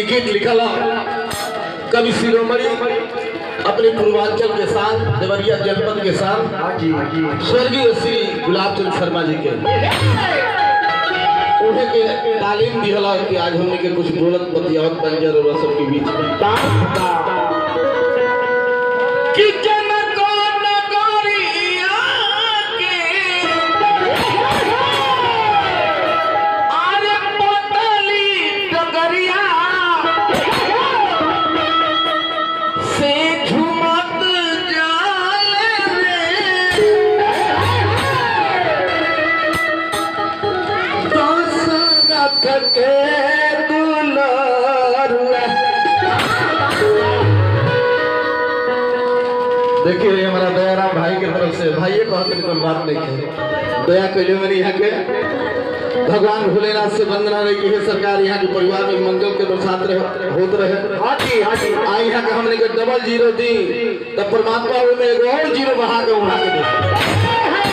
गीत लिखल कवि शिरोमणि अपने पूर्वांचल के साथ देवरिया जनपद के साथ स्वर्गीय श्री गुलाब चंद शर्मा जी के उन्हें के तालीम दिहला कि आज हमने के कुछ बोलत बतियावत बंजर और सबके बीच में देखिए हमारा दयाराम भाई के तरफ से भाई ये कहते कोई बात नहीं है दया कैले मेरी यहाँ के भगवान भोलेनाथ से वंदना रही कि सरकार यहाँ के परिवार में मंगल के बरसात होते रहे। हाँ जी आई यहाँ के हमने के डबल जीरो दी तब परमात्मा में एक और जीरो बढ़ा के उड़ा के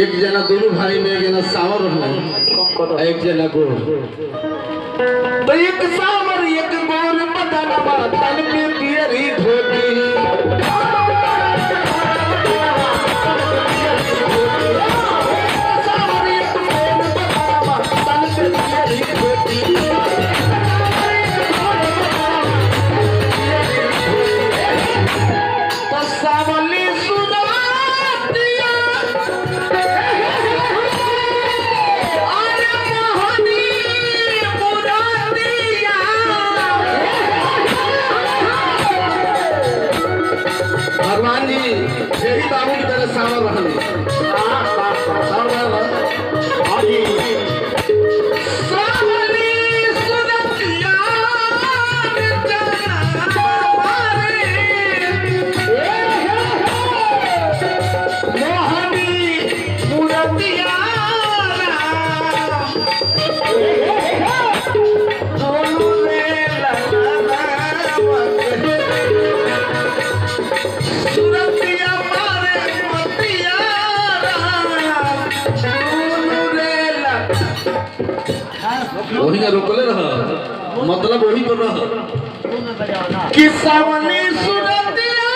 एक जना दोनों भाई में एक जना सावर रहना एक जना गोर तो एक सावर एक गोर बदनमा तन पे पियरी धोती भगवान जी यही बाबू की तरह सावर रहने वही ना रोकले रहा मतलब वही पर रहा कि सावली सुरतिया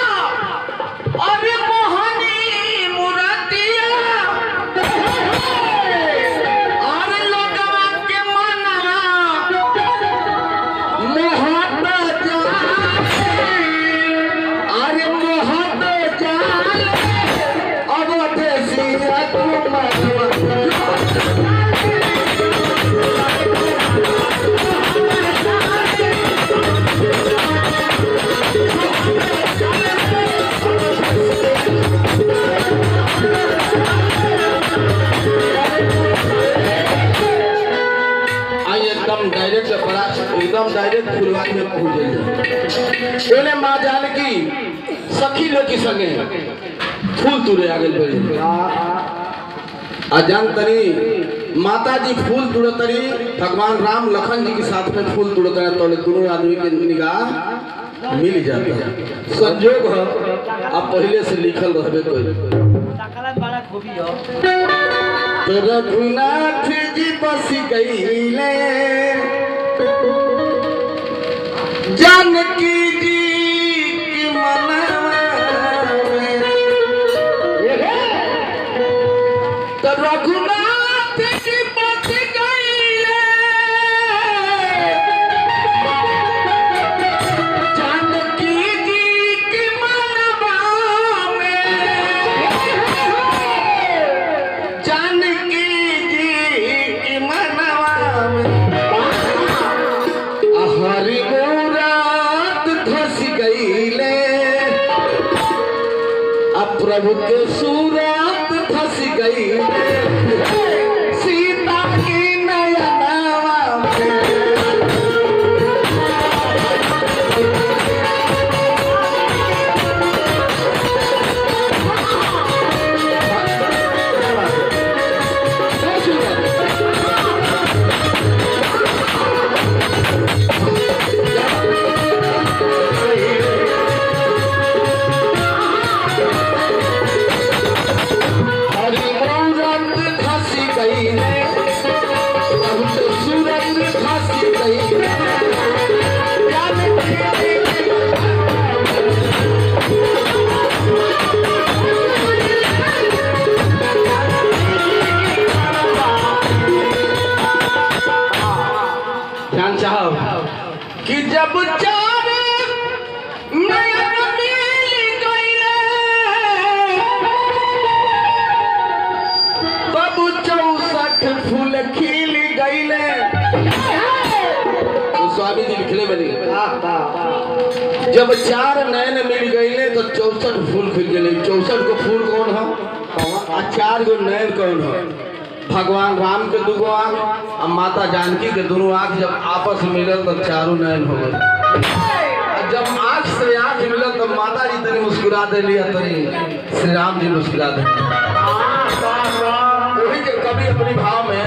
अरे मोहनी मुरतिया अरे लोगवा के मनवा मोहब्बत अरे मोहब्बत अब देसिया तू बोले माँ जानकी सखी लोग की संगे फूल तुरे आगे बढ़ी अजान तरी माता जी फूल तुड़े तरी भगवान राम लखन जी के साथ में फूल तुड़े तरी तो दोनों आदमी के निगाह मिल जाता है। संजोग है अब पहले से लिखल रहबे कोई तो रघुनाथ जी बस गईले जानकी जी की मनवा में तो रघुनाथ जी बस गईले जानकी जी की मनवा में जानकी जी की मनवा में हरि मुराद धस गईले अब प्रभु के सूरत धस गईले सीता की नयनवा में कि जब चार नयन मिल गईले तब 64 फूल खिल गईले। तो स्वामी जी लिखले बनी जब 4 नयन मिल गईले तो 64 फूल खिल गईले। 64 को फूल कौन है और 4 गो नयन कौन है? भगवान राम के 2 आँख और माता जानकी के दोनों आँख जब आपस में मिलल तो 4 नयन हो गए। जब आँख से आँख मिलल तो माता जी तनी मुस्कुरा दे लिया तनी श्री राम जी मुस्कुरा दे। वही के कभी अपनी भाव में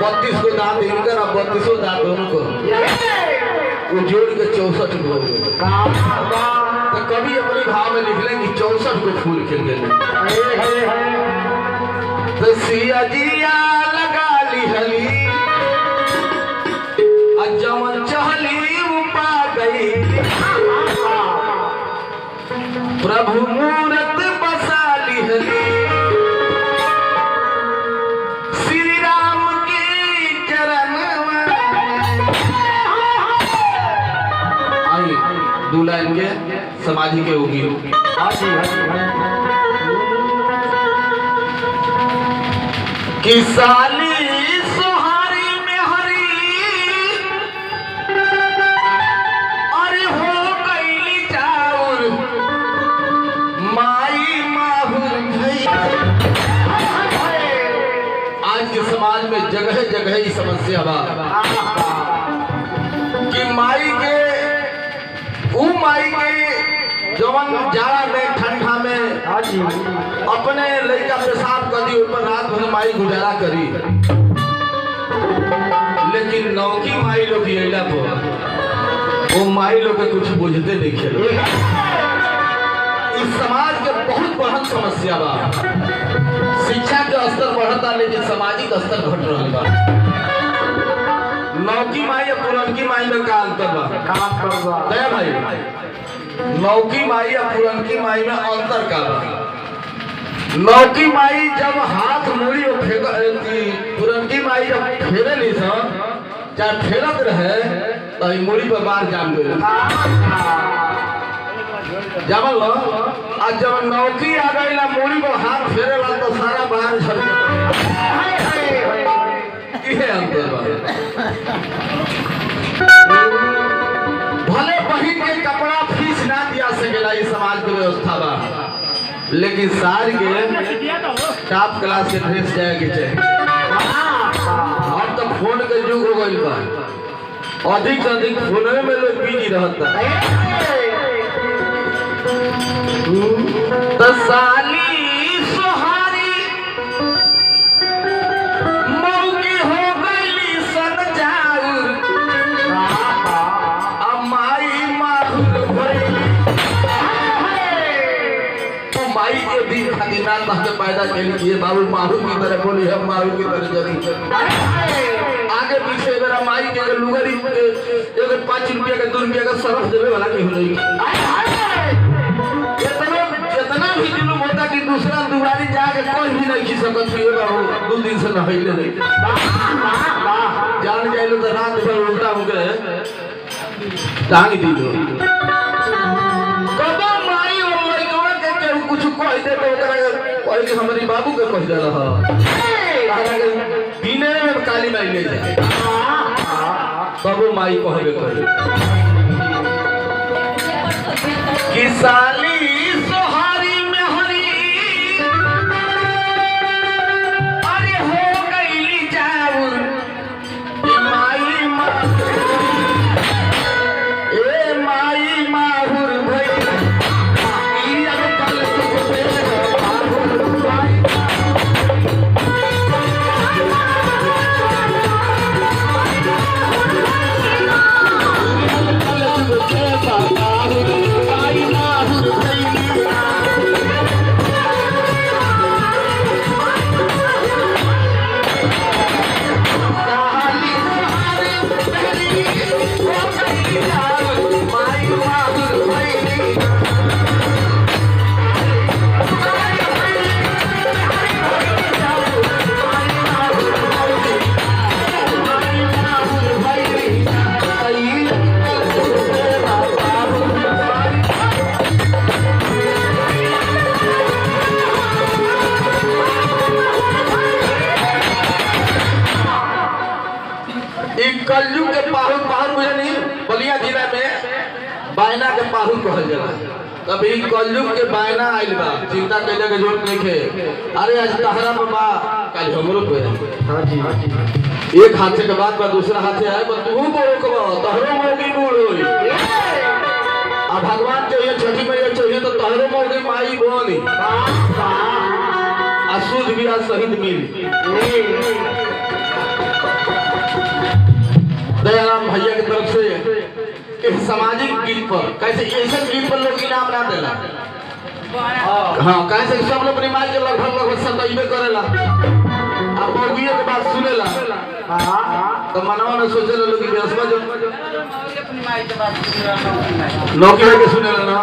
32 को दांत इनकर और 32 दांत दोनों को वो जोड़ के 64 को तो कभी अपनी भाव में लिख लें कि 64 को फूल खिल गए। तो सिया जिया लगा ली हली अजमन चहली उपा गई प्रभु मूरत बसा ली हली श्री राम के चरण आई 2 लाइन के समाधि के होगी कि साली सुहारी में हरी अरे हो गईली चाउर माई माहुर भई। आज के समाज में जगह जगह ही समस्या बा कि माई के जवन जाड़ा में ठंडा में अपने लड़का पेशाब कर दी ऊपर रात भर माई गुजारा करी लेकिन नौकी माई लोग अला पर वो माई लोग के कुछ बुझते नहीं खेल। इस समाज के बहुत बड़ा समस्या बा शिक्षा के स्तर बढ़ता लेकिन सामाजिक स्तर घट रहा बा। नौकी माई और पुरनकी माई में का अंतर बा दया भाई? नौकी माई और पुरनकी माई में अंतर का बा? नौकी माई जब हाथ मुड़ी पुरनकी माई जब फेरे ली चाहे फेरत रहे तो मुड़ी पर बार जाम गए जमल आज जब नौकी आ गई ना मुड़ी पर हाथ फेरे ला तो सारा बाहर झड़ अंतर भले बहिन के कपड़ा फीस ना दिया सकेला ये समाज के व्यवस्था बा लेकिन सार के टॉप क्लास के ड्रेस जाए के चाहिए। अब तो फोन के युग हो गई बा अधिक से अधिक फोन में लोग बिजी रहता तो साली सुहारी मौकी हो गई सन जाऊर अमाई माहुर भइली तो माई के दिन खातिर ना के पैदा के लिए बाबू माहू की तरह बोली हम माहू की तरह जरी आगे पीछे मेरा माई के लुगरी एगो 5 रुपया का 2 रुपया का सरफ देवे वाला के हो नहीं जितना भी जुलूम होता कि दूसरा दुआरी जाके कोई भी नहीं खी सकत ये बाबू 2 दिन से नहैले नहीं जान जाइलो तो रात भर उल्टा हो गए टांग दिलो कब माई और लइकवा के केहू कुछ कह दे तो ओकरा कह के हमरी बाबू के कह देला ह तारा के बिने में काली माई ले जाए तब माई कहबे करे कि साली सोहारी में हरी अरे हो गईली जाऊर माई ए माई माहुर भई ई अब कल तुक पे माहुर भई कलयुग के पाहुन पाहुन मुझे नहीं बलिया जिला में बायना के पाहुन कहल जाला कभी कलयुग के बायना आइल बा चिंता कैले के जरूरत नहीं है अरे आज तहरा पर बा कल हमरो पे हां जी एक हाथ से के बाद बा दूसरा हाथ से आए पर तू बोलो कबा तहरो मोगी बोल होई आ भगवान चाहिए छठी मैया चाहिए तो तहरो मोगी माई बोली अशुद्ध बिया सहित मिल दयाराम भैया की तरफ से एक सामाजिक गीत पर कैसे ऐसे गीत पर लोग इनाम ना देला हाँ कैसे सब लोग अपनी माई के लगभग सताइबे करेला अब मौगियों के बात सुनेला तो मनवा ने सोचे लोग कि बेसवा जो अपनी माई के बात नौकरी के सुनेला ना